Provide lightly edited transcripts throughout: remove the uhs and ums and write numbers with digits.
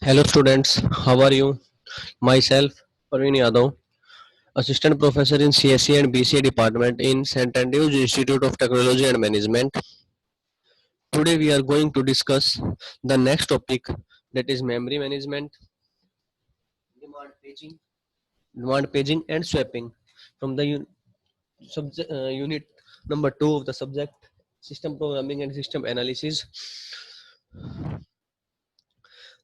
Hello students, how are you? Myself, Praveen Yadav, Assistant Professor in CSE and BCA Department in St. Andrews Institute of Technology and Management. Today we are going to discuss the next topic, that is memory management, demand paging, demand paging and swapping from the unit number 2 of the subject system programming and system analysis.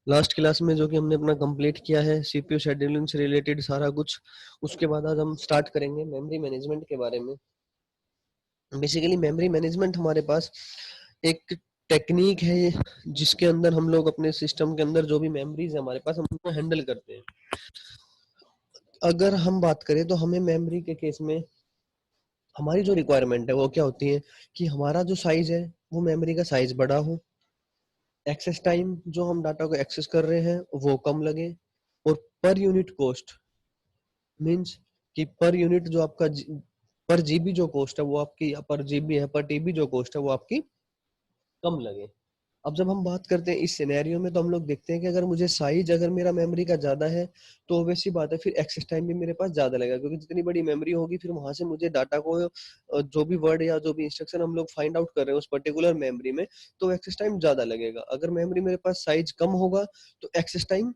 Last class में जो कि हमने अपना complete किया है CPU scheduling से related सारा कुछ, उसके बाद आज हम स्टार्ट करेंगे मेमोरी मैनेजमेंट के बारे में। बेसिकली मेमोरी मैनेजमेंट हमारे पास एक टेक्निक है जिसके अंदर हम लोग अपने सिस्टम के अंदर जो भी मेमोरीज है हमारे पास हम उनको हैंडल करते हैं। अगर हम बात करें तो हमें मेमोरी के केस में हमारी जो रिक्वायरमेंट है वो क्या होती है कि हमारा जो साइज है वो मेमोरी का साइज बड़ा हो, एक्सेस टाइम जो हम डाटा को एक्सेस कर रहे हैं वो कम लगे, और पर यूनिट कॉस्ट मींस कि पर यूनिट जो आपका पर जीबी जो कॉस्ट है वो आपकी, पर जीबी है, पर टीबी जो कॉस्ट है वो आपकी कम लगे। अब जब हम बात करते हैं इस सिनेरियो में तो हम लोग देखते हैं कि अगर मुझे साइज अगर मेरा मेमोरी का ज्यादा है तो वैसी बात है फिर एक्सेस टाइम भी मेरे पास ज्यादा लगेगा, क्योंकि जितनी बड़ी मेमोरी होगी फिर वहां से मुझे डाटा को जो भी वर्ड या जो भी इंस्ट्रक्शन हम लोग फाइंड आउट कर रहे हैं उस पर्टिकुलर मेमोरी में, तो एक्सेस टाइम ज्यादा लगेगा। अगर मेमोरी मेरे पास साइज कम होगा तो एक्सेस टाइम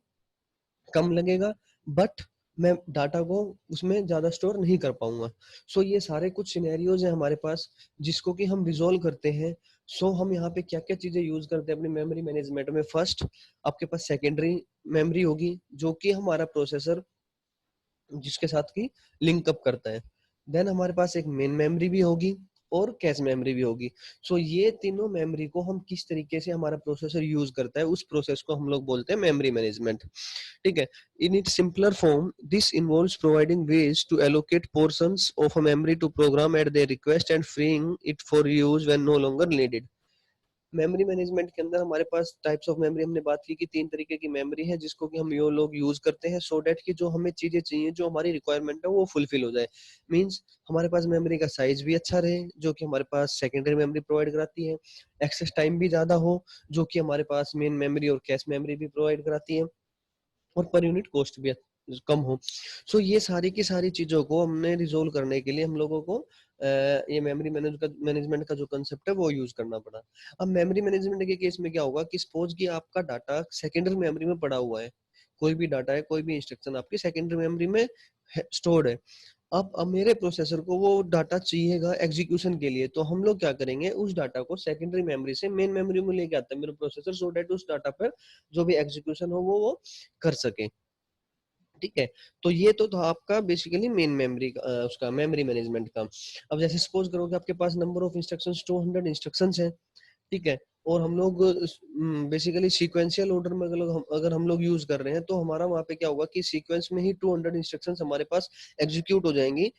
कम लगेगा, बट मैं डाटा को उसमें ज्यादा स्टोर नहीं कर पाऊंगा। सो ये सारे कुछ सिनेरियोज हैं हमारे पास जिसको कि हम रिजोल्व करते हैं। सो हम यहाँ पे क्या क्या चीजें यूज करते हैं अपनी मेमोरी मैनेजमेंट में। फर्स्ट, आपके पास सेकेंडरी मेमोरी होगी जो कि हमारा प्रोसेसर जिसके साथ की लिंक अप करता है। देन हमारे पास एक मेन मेमोरी भी होगी और कैश मेमोरी भी होगी। सो ये तीनों मेमोरी को हम किस तरीके से हमारा प्रोसेसर यूज करता है उस प्रोसेस को हम लोग बोलते हैं मेमोरी मैनेजमेंट। ठीक है। In its simpler form, this involves providing ways to allocate portions of a memory to program at their request and freeing it for use when no longer needed. Memory management के अंदर हमारे पास types of memory हमने बात की कि तीन तरीके की मेमोरी है जिसको कि हम यो लोग यूज करते हैं सो डेट कि जो हमें चीजें चाहिए जो हमारी रिक्वायरमेंट है वो फुलफिल हो जाए। मींस हमारे पास मेमोरी का साइज भी अच्छा रहे जो कि हमारे पास सेकेंडरी मेमोरी प्रोवाइड कराती है, एक्सेस टाइम भी ज्यादा हो जो कि हमारे पास मेन मेमोरी और कैश मेमोरी भी प्रोवाइड कराती है, और पर यूनिट कॉस्ट भी कम हो। सो ये सारी की सारी चीजों को हमने रिजोल्व करने के लिए हम लोगों को ये मेमोरी मैनेजमेंट का जो कंसेप्ट है वो यूज करना पड़ा। अब मेमोरी मैनेजमेंट के केस में क्या होगा कि सपोज कि आपका डाटा सेकेंडरी मेमोरी में पड़ा हुआ है, कोई भी डाटा है, कोई भी इंस्ट्रक्शन आपकी सेकेंडरी मेमोरी में स्टोर्ड है। अब मेरे प्रोसेसर को वो डाटा चाहिएगा एग्जीक्यूशन के लिए, तो हम लोग क्या करेंगे उस डाटा को सेकेंडरी मेमोरी से मेन मेमोरी में लेके आता है मेरा प्रोसेसर, सो डेट उस डाटा पर जो भी एग्जीक्यूशन हो वो कर सके। ठीक है। तो ये तो था आपका बेसिकली मेन मेमोरी उसका मेमोरी मैनेजमेंट का। अब जैसे सपोज करो कि आपके पास नंबर ऑफ इंस्ट्रक्शंस 200 इंस्ट्रक्शंस हैं। ठीक है। और हम लोग बेसिकली सीक्वेंशियल ऑर्डर में अगर हम लोग यूज कर रहे हैं तो हमारा वहां पे क्या होगा कि सीक्वेंस में ही 200 इंस्ट्रक्शंस हमारे पास एग्जीक्यूट हो जाएंगी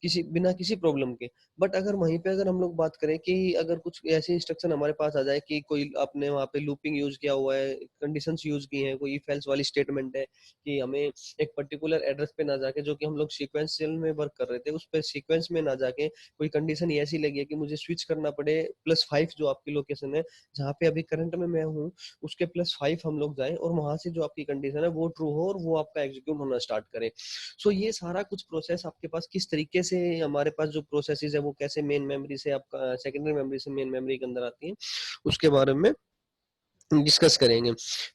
किसी बिना किसी प्रॉब्लम के। बट अगर वहीं पे अगर हम लोग बात करें कि अगर कुछ ऐसी इंस्ट्रक्शन हमारे पास आ जाए कि कोई आपने वहाँ पे लूपिंग यूज किया हुआ है, कंडीशंस यूज की हैं, कोई इफ एल्स वाली स्टेटमेंट है कि हमें एक पर्टिकुलर एड्रेस पे ना जाके जो कि हम लोग सीक्वेंशियल में वर्क कर रहे थे उस पे सीक्वेंस में ना जाके कोई कंडीशन ऐसी लगी है कि मुझे स्विच करना पड़े +5 जो आपकी लोकेशन है जहाँ पे अभी करंट में मैं हूँ उसके +5 हम लोग जाए और वहां से जो आपकी कंडीशन है वो ट्रू हो और वो आपका एग्जीक्यूट होना स्टार्ट करे। सो ये सारा कुछ प्रोसेस आपके पास किस तरीके से हमारे पास जो प्रोसेसेस है वो कैसे मेन मेमोरी से आपका सेकेंडरी मेमोरी से मेन मेमोरी के अंदर आती है उसके बारे में डिस्कस करेंगे।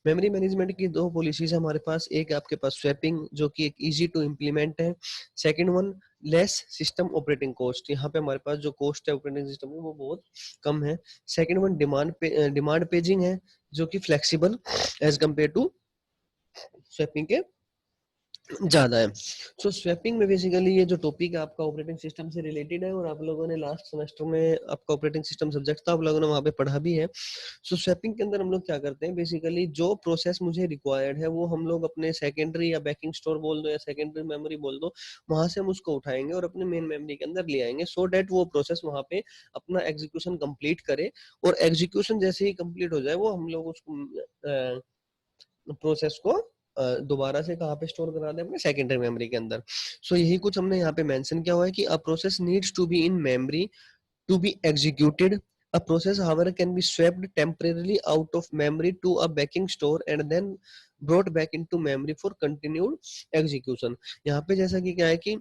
मेमोरी मैनेजमेंट की दो पॉलिसीज है हमारे पास, एक आपके पास स्वैपिंग जो कि एक इजी टू इम्प्लीमेंट है, second one less system operating cost, यहाँ पे हमारे पास जो कॉस्ट है ऑपरेटिंग सिस्टम में वो बहुत कम है। सेकंड वन डिमांड पेजिंग है जो कि flexible as compare to swapping के ज्यादा है। सो स्वैपिंग में बेसिकली ये जो टॉपिक है आपका ऑपरेटिंग सिस्टम से रिलेटेड है और आप लोगों ने लास्ट सेमेस्टर में आपका ऑपरेटिंग सिस्टम सब्जेक्ट था, आप लोगों ने वहाँ पे पढ़ा भी है। सो स्वैपिंग के अंदर हम लोग क्या करते हैं बेसिकली जो प्रोसेस मुझे रिक्वायर्ड है वो हम लोग अपने सेकेंडरी या बैकिंग स्टोर बोल दो या सेकेंडरी मेमोरी बोल दो, वहां से हम उसको उठाएंगे और अपने मेन मेमोरी के अंदर ले आएंगे सो डेट वो प्रोसेस वहां पे अपना एग्जीक्यूशन कंप्लीट करे, और एग्जीक्यूशन जैसे ही कंप्लीट हो जाए वो हम लोग उसको प्रोसेस को दोबारा से कहाँ पे स्टोर करा दें अपने सेकेंडरी मेमोरी के अंदर। सो यही कुछ हमने यहाँ पे मेंशन किया हुआ है कि a process needs to be in memory to be executed A process, however, can be swapped temporarily out of memory to a backing store and then brought back into memory for continued execution. यहाँ पे जैसा कि क्या है कि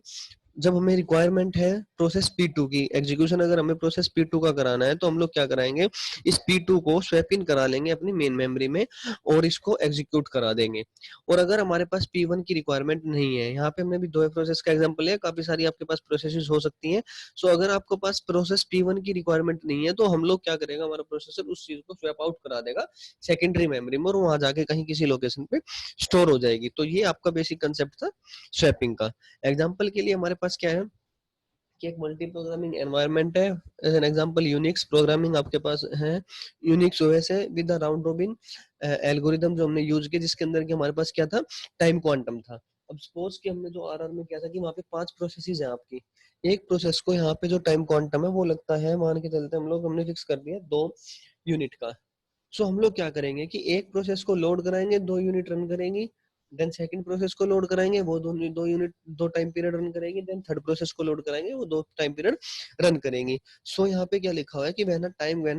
जब हमें requirement है प्रोसेस P2 की एग्जीक्यूशन, अगर हमें प्रोसेस P2 का कराना है तो हम लोग क्या कराएंगे, इस P2 को स्वैप इन करा लेंगे अपनी मेन मेमोरी में और इसको एग्जीक्यूट करा देंगे। और अगर हमारे पास P1 की रिक्वायरमेंट नहीं है, यहाँ पे हमने भी दो प्रोसेस का एग्जांपल है, काफी सारी आपके पास प्रोसेसेस हो सकती हैं। सो अगर आपके पास प्रोसेस P1 की रिक्वायरमेंट नहीं है तो हम लोग क्या करेगा, हमारा प्रोसेसर उस चीज को स्वैप आउट करा देगा सेकेंडरी मेमोरी में और वहां जाके कहीं किसी लोकेशन पे स्टोर हो जाएगी। तो ये आपका बेसिक कंसेप्ट था स्वैपिंग का। एग्जाम्पल के लिए हमारे पास क्या है कि एक मल्टी प्रोग्रामिंग एनवायरनमेंट है, as an example Unix programming आपके पास है, यूनिक्स ओएस है with the round robin algorithm जो हमने यूज किया, जिसके अंदर कि हमारे पास क्या था, टाइम क्वांटम था। अब सपोज कि हमने जो आरआर में किया था कि वहाँ पे 5 प्रोसेसेस हैं आपकी, एक प्रोसेस को यहाँ पे जो टाइम क्वांटम है वो लगता है, मान के चलते हम लोग, हमने फिक्स कर दिया 2 यूनिट का। सो हम लोग क्या करेंगे कि एक प्रोसेस को लोड कराएंगे, 2 यूनिट रन करेंगी, देन सेकंड प्रोसेस को लोड कराएंगे, वो 2 यूनिट 2 टाइम पीरियड रन करेंगे, देन थर्ड प्रोसेस को लोड कराएंगे, वो 2 टाइम पीरियड रन करेंगी। सो यहाँ पे क्या लिखा हुआ है कि when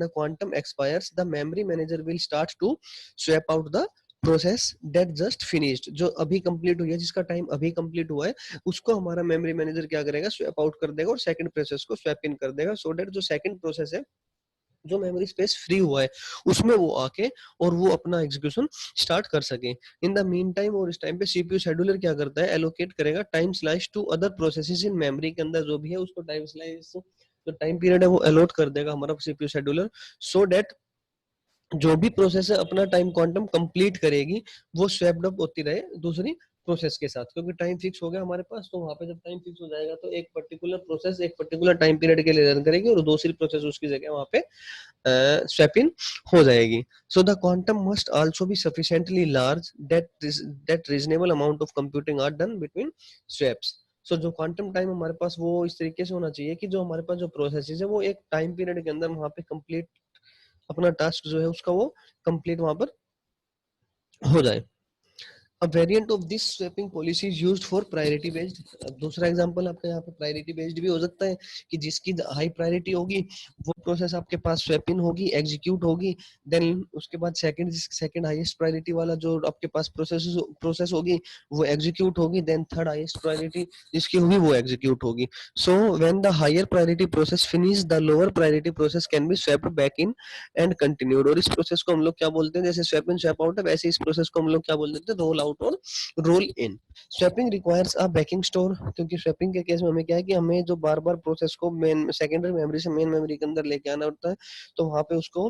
a quantum expires the memory manager will start to swap out the process that just finished, जो अभी कंप्लीट हुई है, जिसका टाइम अभी कंप्लीट हुआ है, उसको हमारा मेमोरी मैनेजर क्या करेगा, स्वैप आउट कर देगा और सेकंड प्रोसेस को स्वैप इन कर देगा, सो दैट जो सेकंड प्रोसेस है, जो मेमोरी स्पेस फ्री हुआ है, उसमें वो आके और वो अपना एग्जीक्यूशन स्टार्ट कर सके। इन द मीन टाइम, और इस टाइम पे सीपीयू शेड्यूलर क्या करता है, एलोकेट करेगा time slice to other processes in memory के अंदर जो भी है उसको टाइम स्लाइस, जो टाइम पीरियड है वो अलॉट कर देगा हमारा सीपीयू शेड्यूलर, सो दैट जो भी प्रोसेस है अपना टाइम क्वांटम कंप्लीट करेगी, वो स्वैप्ड अप होती रहे दूसरी प्रोसेस के साथ, क्योंकि टाइम फिक्स हो गया हमारे पास। तो वहां पे जब टाइम फिक्स हो जाएगा तो एक पर्टिकुलर प्रोसेस एक पर्टिकुलर टाइम पीरियड के लिए रन करेगी और दूसरी प्रोसेस उसकी जगह वहां पे स्वैप इन हो जाएगी। So the quantum must also be sufficiently large that reasonable amount of computing are done between swaps. So जो क्वांटम टाइम हमारे पास वो इस तरीके से होना चाहिए कि जो हमारे पास जो प्रोसेस है वो एक टाइम पीरियड के अंदर वहां पे कंप्लीट अपना टास्क जो है उसका वो कंप्लीट वहां पर हो जाए। A variant of this swapping policy is used for priority based। दूसरा एग्जांपल आपका यहाँ पे प्रायोरिटी बेस्ड भी हो सकता है कि जिसकी हाई प्रायोरिटी होगी वो प्रोसेस आपके पास स्वैप इन होगी, एग्जीक्यूट होगी, देन उसके बाद सेकंड हाईएस्ट प्रायोरिटी वाला जो आपके पास प्रोसेस होगी वो एग्जीक्यूट होगी, देन थर्ड हाईएस्ट प्रायोरिटी जिसकी होगी वो एग्जीक्यूट होगी। So when the higher priority process finish the lower priority process can be swapped back in and continued. और इस प्रोसेस को हम लोग क्या बोलते हैं, जैसे स्वैप इन स्वैप आउट है, वैसे इस प्रोसेस को हम लोग क्या बोल देते हैं, रोल आउट और roll in. Swapping requires a backing store, क्योंकि स्वैपिंग के केस में हमें क्या है कि हमें जो बार बार प्रोसेस को मेन सेकेंडरी मेमोरी से मेन मेमोरी के अंदर लेके आना होता है, तो वहां पे उसको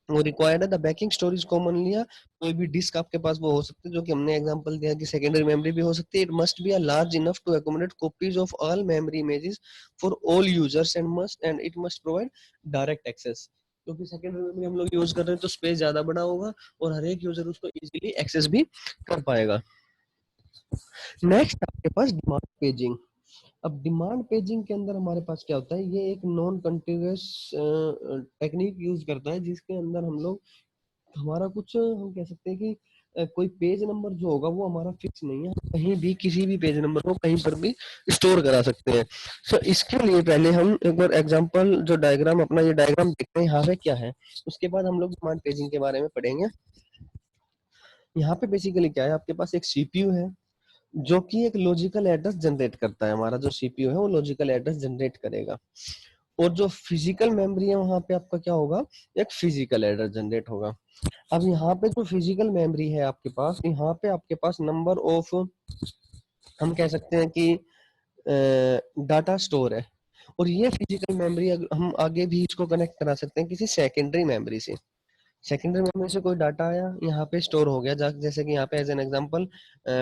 वो रिक्वायर्ड है। The backing store is commonly कोई भी डिस्क आपके पास वो हो सकती है, जो कि हमने एग्जांपल दिया कि सेकेंडरी मेमोरी भी हो सकती है। It must be a large enough to accommodate copies of all memory images for all users and it must provide direct access, क्योंकि सेकेंडरी मेमोरी हम लोग यूज कर रहे हैं तो स्पेस ज्यादा बड़ा होगा और हर एक यूजर उसको इजीली एक्सेस भी कर पाएगा। नेक्स्ट आपके पास डिमांड पेजिंग। अब डिमांड पेजिंग के अंदर हमारे पास क्या होता है, ये एक नॉन कंटिन्यूअस टेक्निक यूज करता है, जिसके अंदर हम लोग हमारा कुछ हम कह सकते हैं कि कोई पेज नंबर जो होगा वो हमारा फिक्स नहीं है, हम कहीं भी किसी भी पेज नंबर को कहीं पर भी स्टोर करा सकते हैं। सो इसके लिए पहले हम एक बार एग्जांपल जो डायग्राम अपना ये डायग्राम देखते हैं यहाँ पे क्या है, उसके बाद हम लोग डिमांड पेजिंग के बारे में पढ़ेंगे। यहाँ पे बेसिकली क्या है, आपके पास एक सीपीयू है जो कि एक लॉजिकल एड्रेस जनरेट करता है, हमारा जो सीपीयू है वो लॉजिकल एड्रेस जनरेट करेगा, और जो फिजिकल मेमोरी है वहां पे आपका क्या होगा, एक फिजिकल एड्रेस जनरेट होगा। अब यहाँ पे जो फिजिकल मेमोरी है आपके पास, यहाँ पे आपके पास नंबर ऑफ हम कह सकते हैं कि डाटा स्टोर है, और ये फिजिकल मेमोरी हम आगे भी इसको कनेक्ट करा सकते हैं किसी सेकेंडरी मेमोरी से। सेकेंडरी मेमोरी से कोई डाटा आया यहाँ पे स्टोर हो गया, जैसे कि यहाँ पे as an example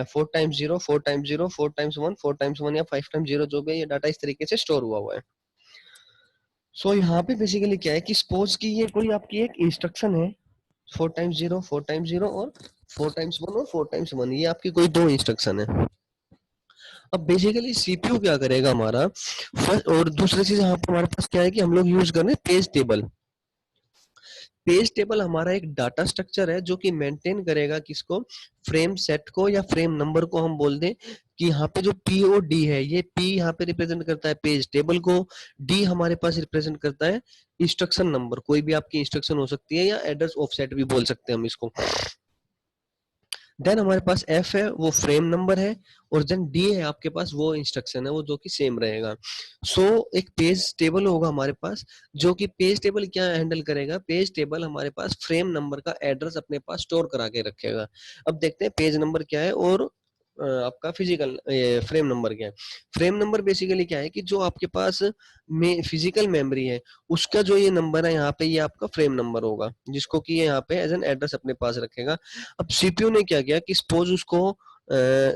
4 times 0 4 times 0 4 times 1 4 times 1 या 5 टाइम्स 0 जो भी है, ये डाटा इस तरीके से स्टोर हुआ है। सो यहाँ पे बेसिकली क्या है कि सपोज की ये कोई आपकी एक इंस्ट्रक्शन है, 4 टाइम्स 0 4 टाइम्स 0 और 4 टाइम्स 1 और 4 टाइम्स 1, ये आपकी कोई दो इंस्ट्रक्शन है। अब बेसिकली सीपीयू क्या करेगा हमारा फर्स्ट, और दूसरी चीज यहाँ पे हमारे पास क्या है कि हम लोग यूज कर रहे हैं पेज टेबल। पेज टेबल हमारा एक डाटा स्ट्रक्चर है जो कि मेंटेन करेगा किसको, फ्रेम सेट को या फ्रेम नंबर को। हम बोल दें कि यहाँ पे जो पी ओ डी है, ये पी यहाँ पे रिप्रेजेंट करता है पेज टेबल को, डी हमारे पास रिप्रेजेंट करता है इंस्ट्रक्शन नंबर, कोई भी आपकी इंस्ट्रक्शन हो सकती है, या एड्रेस ऑफसेट भी बोल सकते हैं हम इसको। देन हमारे पास एफ है वो फ्रेम नंबर है, और देन डी है आपके पास वो इंस्ट्रक्शन है वो जो कि सेम रहेगा। सो एक पेज टेबल होगा हमारे पास, जो कि पेज टेबल क्या हैंडल करेगा, पेज टेबल हमारे पास फ्रेम नंबर का एड्रेस अपने पास स्टोर करा के रखेगा। अब देखते हैं पेज नंबर क्या है और आपका फिजिकल फ्रेम नंबर क्या है। फ्रेम नंबर बेसिकली क्या है कि जो आपके पास में फिजिकल मेमोरी है उसका जो ये नंबर है यहाँ पे, ये आपका फ्रेम नंबर होगा, जिसको कि ये यहाँ पे एज एन एड्रेस अपने पास रखेगा। अब सीपीयू ने क्या किया कि सपोज उसको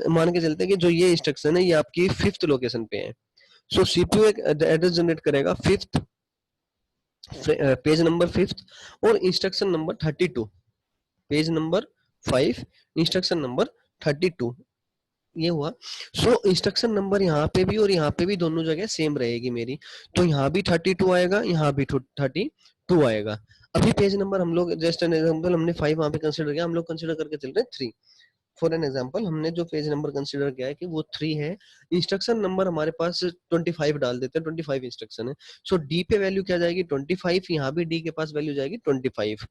मान के चलते हैं कि जो ये इंस्ट्रक्शन है ये आपकी 5th लोकेशन पे है। सो सीपीयू एक एड्रेस जनरेट करेगा 5th, पेज नंबर 5th, और instruction number 32, page number 5, instruction number 32, ये हुआ। सो इंस्ट्रक्शन नंबर यहाँ पे भी और यहाँ पे भी दोनों जगह सेम रहेगी मेरी, तो यहाँ भी 32 आएगा, यहाँ भी 32 आएगा। अभी पेज नंबर हम लोग जस्ट एन एग्जांपल हमने 5 वहां पे कंसीडर किया, हम लोग कंसीडर करके चल रहे हैं 3। फॉर एन एग्जांपल हमने जो पेज नंबर कंसीडर किया है कि वो 3 है, इंस्ट्रक्शन नंबर हमारे पास 25 डाल देते हैं, 25 इंस्ट्रक्शन है। सो डी पे वैल्यू क्या जाएगी 25, यहाँ भी डी के पास वैल्यू जाएगी 25।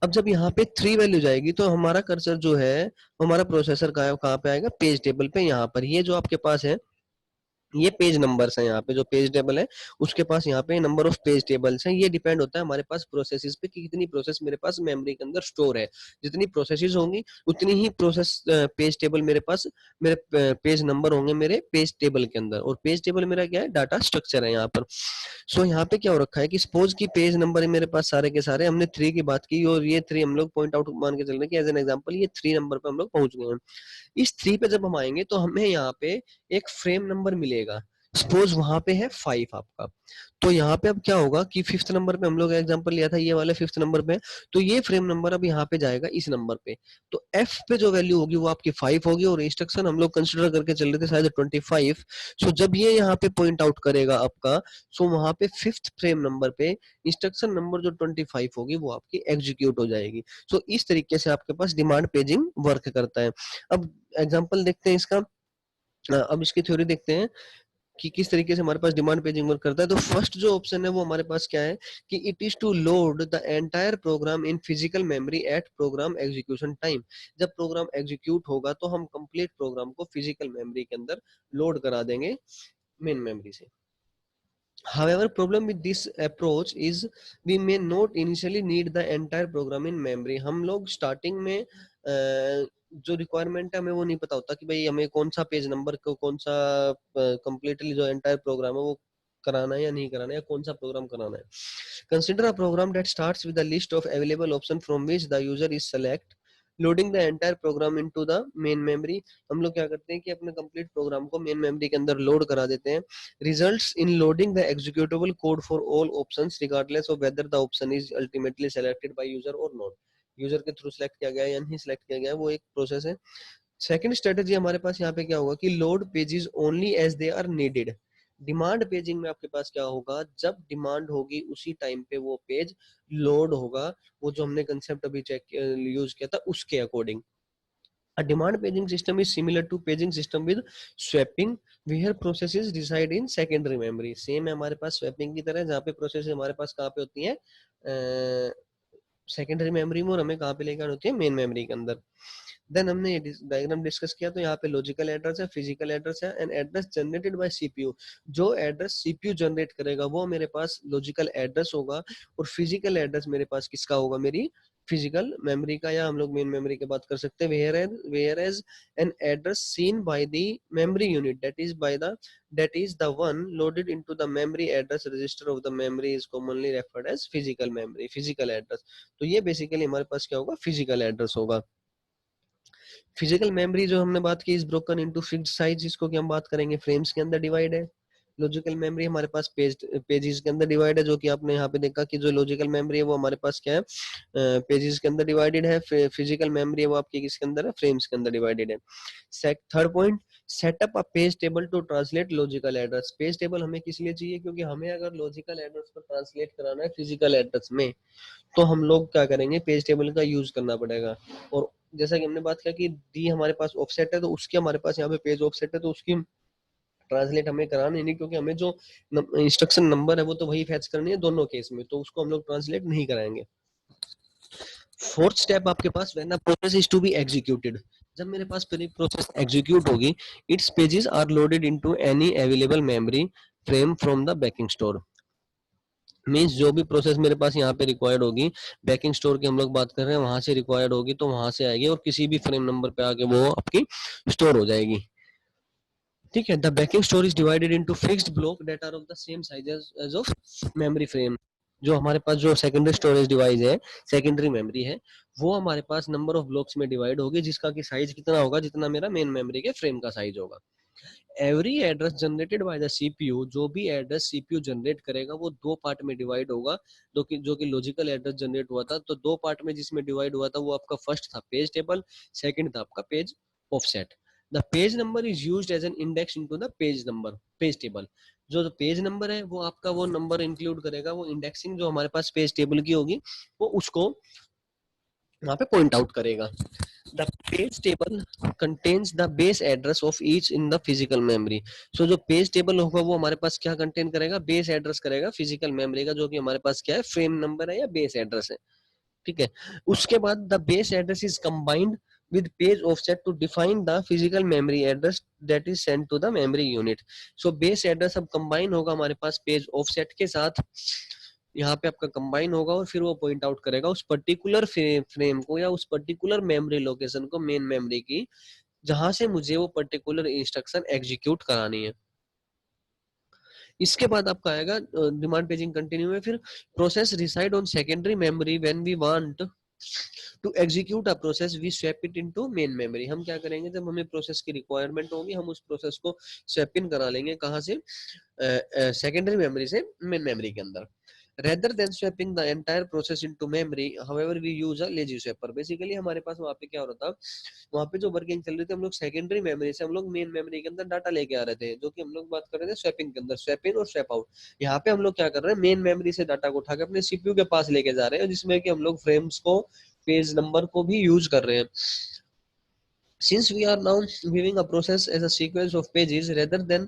अब जब यहाँ पे 3 वैल्यू जाएगी तो हमारा कर्सर जो है, हमारा प्रोसेसर कहाँ पे आएगा, पेज टेबल पे। यहाँ पर ये जो आपके पास है ये पेज नंबर्स हैं, यहाँ पे जो पेज टेबल है उसके पास यहाँ पे नंबर ऑफ पेज टेबल्स हैं। ये डिपेंड होता है हमारे पास प्रोसेसेस पे कि कितनी प्रोसेस मेरे पास मेमोरी के अंदर स्टोर है। जितनी प्रोसेसेस होंगी उतनी ही प्रोसेस पेज टेबल मेरे पास, मेरे पेज नंबर होंगे मेरे पेज टेबल के अंदर। और पेज टेबल मेरा क्या है, डाटा स्ट्रक्चर है यहाँ पर। सो यहाँ पे क्या हो रखा है कि सपोज की पेज नंबर है मेरे पास सारे के सारे, हमने 3 की बात की और ये 3 हम लोग पॉइंट आउट मान के चल रहे हैं कि एज एन एग्जाम्पल ये 3 नंबर पे हम लोग पहुंच गए हैं। इस 3 पे जब हम आएंगे तो हमें यहाँ पे एक फ्रेम नंबर मिलेगा, सपोज वहां पे है 5 आपका। तो यहाँ पे अब क्या होगा कि 5th नंबर पे हम लोग एग्जांपल लिया था, ये वाले 5th नंबर पे, तो ये फ्रेम नंबर अब यहाँ पे जाएगा इस नंबर पे। तो एफ पे जो वैल्यू होगी वो आपकी 5 होगी, और इंस्ट्रक्शन हम लोग कंसिडर करके चल रहे थे शायद 25। सो जब ये यहाँ पे पॉइंट आउट करेगा आपका, सो वहां पे 5th फ्रेम नंबर पे इंस्ट्रक्शन नंबर जो 25 होगी वो आपकी एग्जीक्यूट हो जाएगी। सो इस तरीके से आपके पास डिमांड पेजिंग वर्क करता है। अब एग्जाम्पल देखते हैं इसका, अब इसकी थ्योरी देखते हैं कि किस तरीके से हमारे पास डिमांड पेजिंग वर्क करता है। तो फर्स्ट जो ऑप्शन है वो हमारे पास क्या है कि it is to load the entire program in physical memory at program execution time. जब प्रोग्राम एग्जीक्यूट होगा तो हम कंप्लीट प्रोग्राम को फिजिकल मेमोरी के अंदर लोड करा देंगे मेन मेमोरी से। However, problem with this approach is we may not initially need the entire program in memory। हम लोग स्टार्टिंग में जो रिक्वायरमेंट है हमें वो नहीं पता होता कि भाई हमें कौन सा पेज नंबर को कौन सा कंप्लीटली जो एंटायर प्रोग्राम है वो कराना है या नहीं कराना है, या कौन सा प्रोग्राम कराना है। Consider a program that starts with the list of available option from which the user is select loading the entire program into the main memory. हम लोग क्या करते हैं कि अपने कंप्लीट प्रोग्राम को मेन मेमोरी के अंदर लोड करा देते हैं। Results in loading the executable code for all options regardless of whether the option is ultimately selected by user or not। User के थ्रू सेलेक्ट किया गया या नहीं सेलेक्ट किया गया, वो एक प्रोसेस है। सेकंड स्ट्रेटजी हमारे पास यहाँ पे क्या होगा कि load pages only as they are needed. Demand paging में आपके पास क्या होगा, जब डिमांड होगी उसी टाइम पे वो पेज लोड होगा, वो जो हमने कंसेप्ट अभी चेक यूज किया था उसके according. A demand paging system is similar to paging system with swapping where processes reside in secondary memory। Same है हमारे पास स्वैपिंग की तरह, जहाँ पे प्रोसेस हमारे पास कहाँ पे होती है सेकेंडरी मेमोरी में, और हमें कहाँ पे लेकर होती है मेन मेमोरी के अंदर। देन हमने ये डायग्राम डिस्कस किया, तो यहाँ पे लॉजिकल एड्रेस है, फिजिकल एड्रेस है, and address generated bye CPU. जो एड्रेस सीपीयू जनरेट करेगा वो मेरे पास लॉजिकल एड्रेस होगा, और फिजिकल एड्रेस मेरे पास किसका होगा, मेरी फिजिकल मेमोरी का, या हम लोग मेन मेमोरी की बात कर सकते हैं। Whereas an address seen by the memory unit that is the one loaded into the memory address register of the memory is commonly referred as physical memory, physical address। तो ये basically हमारे पास क्या होगा, physical address होगा। Physical memory जो हमने बात की is broken into fixed size, इसको की हम बात करेंगे फ्रेम्स के अंदर डिवाइड है। लॉजिकल मेमोरी हमारे पास पेजेस के अंदर डिवाइड है, जो कि आपने यहाँ पे देखा कि जो लॉजिकल मेमोरी है वो हमारे पास क्या है, पेजेस के अंदर डिवाइडेड है। फिजिकल मेमोरी है वो आपकी किसके अंदर है, फ्रेम्स के अंदर डिवाइडेड है। Third point, setup a page table to translate logical address. Page table हमें किस लिए चाहिए, क्योंकि हमें अगर लॉजिकल एड्रेस को ट्रांसलेट कराना है फिजिकल एड्रेस में, तो हम लोग क्या करेंगे, पेज टेबल का यूज करना पड़ेगा। और जैसा कि हमने बात किया कि डी हमारे पास ऑफसेट है, तो उसके हमारे पास यहाँ पे पेज ऑफसेट है, तो उसकी ट्रांसलेट हमें करानी नहीं, क्योंकि हमें जो इंस्ट्रक्शन नंबर है वो तो वही फैच करनी है दोनों केस में, तो उसको हम लोग ट्रांसलेट नहीं कराएंगे। फोर्थ स्टेप आपके पास, when the process is to be executed, जब मेरे पास पूरी प्रोसेस एग्जीक्यूट होगी, its pages are loaded into any available memory frame from the backing store. Means जो भी प्रोसेस मेरे पास यहाँ पे रिक्वायर्ड होगी, बैकिंग स्टोर की हम लोग बात कर रहे हैं, वहां से रिक्वायर्ड होगी तो वहां से आएगी और किसी भी फ्रेम नंबर पे आके वो आपकी स्टोर हो जाएगी। ठीक है, the backing store is divided into fixed block that are of the same size as of memory frame. जो हमारे पास जो सेकेंडरी स्टोरेज डिवाइस है, सेकेंडरी मेमोरी है, वो हमारे पास नंबर ऑफ ब्लॉक्स में डिवाइड होगी, जिसका कि साइज कितना होगा, जितना मेरा मेन मेमोरी के फ्रेम का साइज होगा। Every address generated by the CPU, जो भी एड्रेस सीपीयू जनरेट करेगा वो दो पार्ट में डिवाइड होगा, जो कि लॉजिकल एड्रेस जनरेट हुआ था, तो दो पार्ट में जिसमें डिवाइड हुआ था वो आपका फर्स्ट था पेज टेबल, सेकंड था आपका page offset. The page number is used as an index into the page number page table. जो पेज नंबर है वो आपका वो नंबर इंक्लूड करेगा, वो इंडेक्सिंग जो हमारे पास पेज टेबल की होगी वो उसको वहां पे पॉइंट आउट करेगा। The page table contains the base address of each in the physical memory. So जो पेज टेबल होगा वो हमारे पास क्या कंटेन करेगा, बेस एड्रेस करेगा फिजिकल मेमोरी का, जो कि हमारे पास क्या है, फ्रेम नंबर है या बेस एड्रेस है। ठीक है, उसके बाद the base address is combined with page offset to define the physical memory address that is sent to the memory unit. So base address अब combine होगा हमारे पास पेज ऑफसेट के साथ, यहाँ पे आपका कंबाइन होगा और फिर वो पॉइंट आउट करेगा उस पर्टिकुलर फ्रेम को या उस पर्टिकुलर मेमोरी लोकेशन को, मेन मेमोरी की, जहां से मुझे वो पर्टिकुलर इंस्ट्रक्शन एग्जीक्यूट करानी है। इसके बाद आपका आएगा डिमांड पेजिंग कंटिन्यू में, फिर process reside on secondary memory when we want to execute a process we swap it into main memory. हम क्या करेंगे, जब हमें प्रोसेस की रिक्वायरमेंट होगी हम उस प्रोसेस को स्वैप इन करा लेंगे, कहाँ से, सेकेंडरी मेमोरी से मेन मेमोरी के अंदर। rather than swapping the entire process into memory, however we use a lazy swapper। Basically हमारे पास वहाँ पे क्या हो रहा था, वहाँ पे जो वर्किंग चल रही थी, हम लोग सेकेंडरी मेमोरी से हम लोग मेन मेमोरी के अंदर डाटा लेके आ रहे थे, जो कि हम लोग बात कर रहे थे स्वैपिंग के अंदर, स्वैप इन और स्वैप आउट। यहाँ पे हम लोग क्या कर रहे हैं, मेन मेमोरी से डाटा को उठा के अपने सीपीयू के पास लेके जा रहे हैं, जिसमें कि हम लोग फ्रेम्स को, पेज नंबर को भी यूज कर रहे हैं। Since we are now viewing a process as a sequence of pages rather than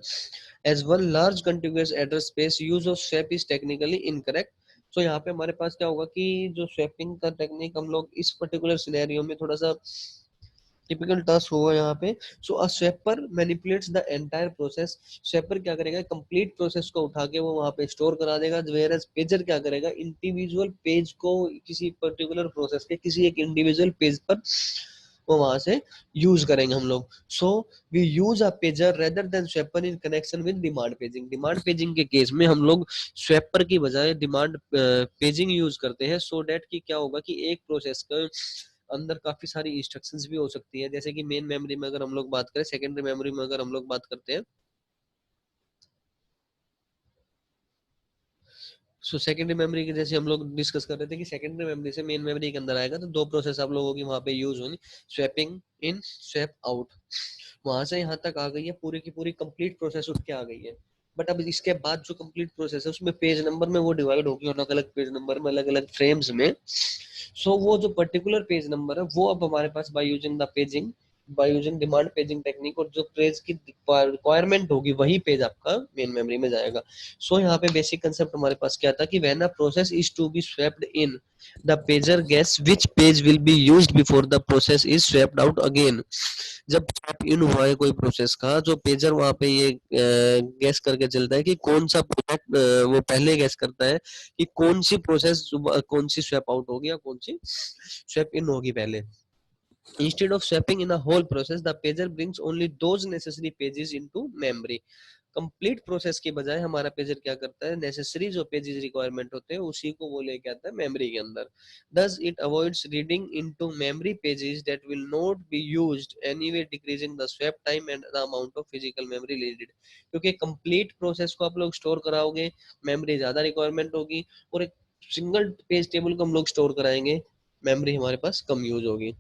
as one large contiguous address space, use of swap is technically incorrect। तो यहाँ पे हमारे पास क्या होगा कि जो स्वैपिंग का टेक्निक हम लोग इस पर्टिकुलर सिनेरियो में थोड़ा सा टिपिकल टास्क होगा यहाँ पे। So a swapper manipulates the entire process. Swapper क्या करेगा, कंप्लीट प्रोसेस को उठा के वो वहाँ पे स्टोर करा देगा, वेयर एज पेजर क्या करेगा, इंडिविजुअल पेज को किसी पर्टिकुलर प्रोसेस के किसी एक इंडिविजुअल पेज पर वो वहां से यूज करेंगे हम लोग। So we use a pager rather than swapper in connection with demand paging. Demand paging के केस में हम लोग स्वैपर की बजाय डिमांड पेजिंग यूज करते हैं, सो डेट कि क्या होगा कि एक प्रोसेस का अंदर काफी सारी इंस्ट्रक्शंस भी हो सकती है, जैसे कि मेन मेमोरी में अगर हम लोग बात करें, सेकेंडरी मेमोरी में अगर हम लोग बात करते हैं, सो सेकेंडरी मेमोरी के जैसे हम लोग डिस्कस कर रहे थे कि सेकेंडरी मेमोरी से मेन मेमोरी के अंदर आएगा, तो दो प्रोसेस आप लोगों की वहां पे यूज होंगी, स्वैपिंग इन, स्वैप आउट। वहां से यहाँ तक आ गई है, पूरी की पूरी कंप्लीट प्रोसेस उठ के आ गई है। बट अब इसके बाद जो कंप्लीट प्रोसेस है उसमें पेज नंबर में वो डिवाइड होगी अलग अलग पेज नंबर में, अलग अलग फ्रेम्स में। सो वो जो पर्टिकुलर पेज नंबर है वो अब हमारे पास by using demand paging technique, और जो पेज की रिक्वायरमेंट होगी वही पेज आपका मेन मेमोरी में जाएगा। सो यहाँ पे बेसिक कंसेप्ट हमारे पास क्या था कि when a process is to be swapped in, the pager guess which page will be used before the process is swapped out again. जब स्वैप इन हुआ है कोई प्रोसेस का, जो पेजर वहां पे ये गैस करके चलता है कि कौन सा प्रोजेक्ट, वो पहले गैस करता है कि कौन सी प्रोसेस कौन सी स्वैप आउट होगी या कौन सी स्वैप इन होगी पहले। Instead of swapping in a whole process, the pager brings only those necessary pages into memory। Complete process के बजाय हमारा पेजर क्या करता है, नेसेसरी जो पेजेस रिक्वायरमेंट होते हैं उसी को वो लेके आता है मेमोरी के अंदर। Thus it avoids reading into memory pages that will not be used anyway, decreasing the swap time and the amount of physical memory needed। क्योंकि कंप्लीट प्रोसेस को आप लोग स्टोर कराओगे, मेमोरी ज्यादा रिक्वायरमेंट होगी, और एक सिंगल पेज टेबल को हम लोग स्टोर कराएंगे, मेमोरी हमारे पास कम यूज होगी।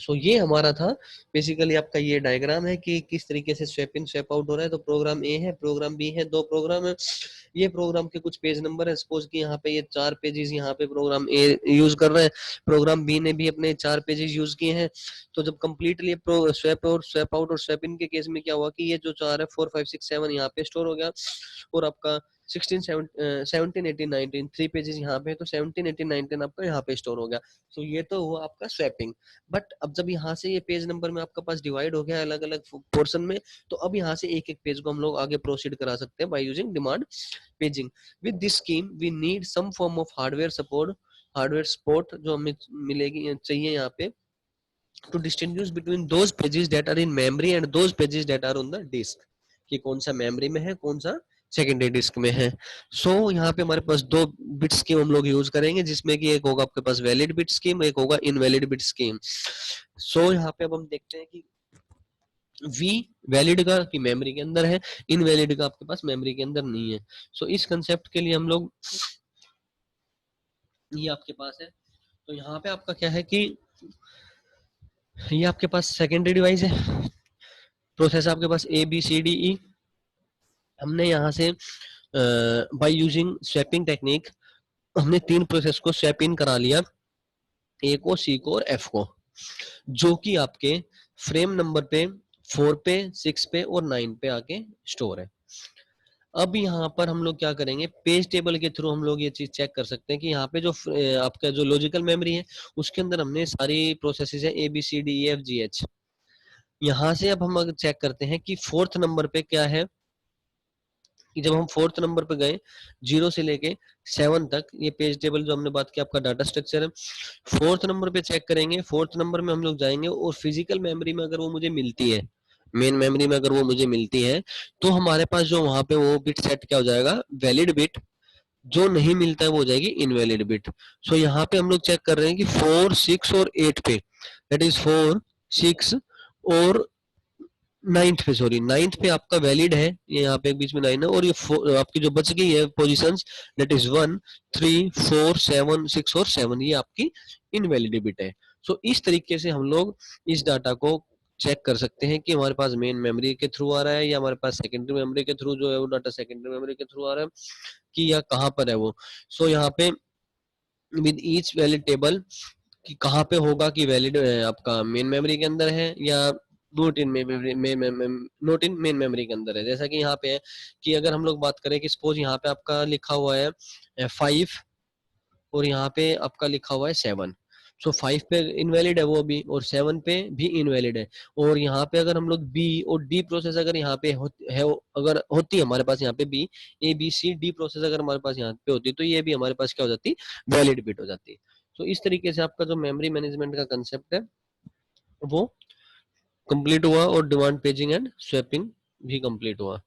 सो ये हमारा था बेसिकली, आपका ये डायग्राम है कि किस तरीके से स्वैप इन स्वैप आउट हो रहा है। तो प्रोग्राम ए है, प्रोग्राम बी है, दो प्रोग्राम है। ये प्रोग्राम के कुछ पेज नंबर है, सपोज कि यहाँ पे ये 4 पेजेस यहाँ पे प्रोग्राम ए यूज कर रहे हैं, प्रोग्राम बी ने भी अपने 4 पेजेस यूज किए हैं। तो जब कंप्लीटली स्वैप और स्वैप आउट और स्वैप इन के केस में क्या हुआ कि ये जो 4 है 4 5 6 7 यहाँ पे स्टोर हो गया, और आपका 16 17 18 19 3 पेजेस यहाँ पे, तो 17 18 19 आपका यहाँ पे स्टोर हो गया। तो ये तो हुआ आपका स्वैपिंग। बट अब जब यहाँ से ये पेज नंबर में आपका पास डिवाइड हो गया अलग अलग पोर्शन में, तो अब यहाँ से एक एक पेज को हम लोग आगे प्रोसीड करा सकते हैं by using demand paging. With this scheme we need some form of hardware support, hardware support जो हमें मिलेगी चाहिए यहाँ पे, to distinguish between those pages that are in memory and those pages that are on the disk, कि कौन सा memory में है, कौन सा सेकेंडरी डिस्क में है। सो यहाँ पे हमारे पास दो बिट स्कीम हम लोग यूज करेंगे, जिसमें कि एक होगा आपके पास वैलिड बिट स्कीम, एक होगा इनवैलिड बिट स्कीम। सो यहाँ पे अब हम देखते हैं कि वी वैलिड का कि मेमोरी के अंदर है, इनवैलिड का आपके पास मेमोरी के अंदर नहीं है। सो इस कंसेप्ट के लिए हम लोग, ये आपके पास है, तो यहाँ पे आपका क्या है कि ये आपके पास सेकेंडरी डिवाइस है, प्रोसेस आपके पास ए बी सी डी ई। हमने यहाँ से बाय यूजिंग स्वैपिंग टेक्निक हमने 3 प्रोसेस को स्वैप इन करा लिया, ए को, सी को और एफ को, जो कि आपके फ्रेम नंबर पे 4 पे 6 पे और 9 पे आके स्टोर है। अब यहाँ पर हम लोग क्या करेंगे, पेज टेबल के थ्रू हम लोग ये चीज चेक कर सकते हैं कि यहाँ पे जो आपका जो लॉजिकल मेमोरी है उसके अंदर हमने सारी प्रोसेसेस है A B C D E F G H. यहाँ से अब हम अगर चेक करते हैं कि 4th नंबर पे क्या है, कि जब हम 4th नंबर पे गए 0 से लेके 7 तक, ये पेज टेबल जो हमने बात की आपका डाटा स्ट्रक्चर है, 4th नंबर पे चेक करेंगे, 4th नंबर में हम लोग जाएंगे और फिजिकल मेमोरी में अगर वो मुझे मिलती है, मेन मेमोरी में अगर वो मुझे मिलती है, तो हमारे पास जो वहां पे वो बिट सेट क्या हो जाएगा, वैलिड बिट। जो नहीं मिलता है वो हो जाएगी इनवैलिड बिट। सो यहाँ पे हम लोग चेक कर रहे हैं कि 4 6 और 8 पे, दैट इज 4 6 और 9th पे, सॉरी 9th पे आपका वैलिड है, ये यहाँ पे एक बीच में 9 है, और ये आपकी जो बच गई है पोजीशंस, दैट इज 1 3 4 7 6 और 7, ये आपकी इनवैलिड बिट है। सो इस तरीके से हम लोग इस डाटा को चेक कर सकते हैं कि हमारे पास मेन मेमोरी के थ्रू आ रहा है या हमारे पास सेकेंडरी मेमोरी के थ्रू जो है वो डाटा सेकेंडरी मेमोरी के थ्रू आ रहा है, कि या कहाँ पर है वो। सो यहाँ पे विद ईच वैलिड टेबल कि कहाँ पे होगा कि वैलिड आपका मेन मेमोरी के अंदर है या note in memory, note in main memory के अंदर है। जैसा कि यहाँ पे है कि अगर हम लोग बात करें कि सपोज यहाँ पे आपका लिखा हुआ है 5 और यहाँ पे आपका लिखा हुआ है 7, सो 5 पे इनवैलिड है वो भी और 7 पे भी इनवैलिड है। और यहाँ पे अगर हम लोग बी और डी प्रोसेस अगर यहाँ पे है, अगर होती है हमारे पास यहाँ पे B A B C D process अगर हमारे पास यहाँ पे होती, तो ये भी हमारे पास क्या हो जाती, वैलिड बिट हो जाती। तो इस तरीके से आपका जो मेमोरी मैनेजमेंट का कंसेप्ट है वो कंप्लीट हुआ और डिमांड पेजिंग एंड स्वैपिंग भी कंप्लीट हुआ।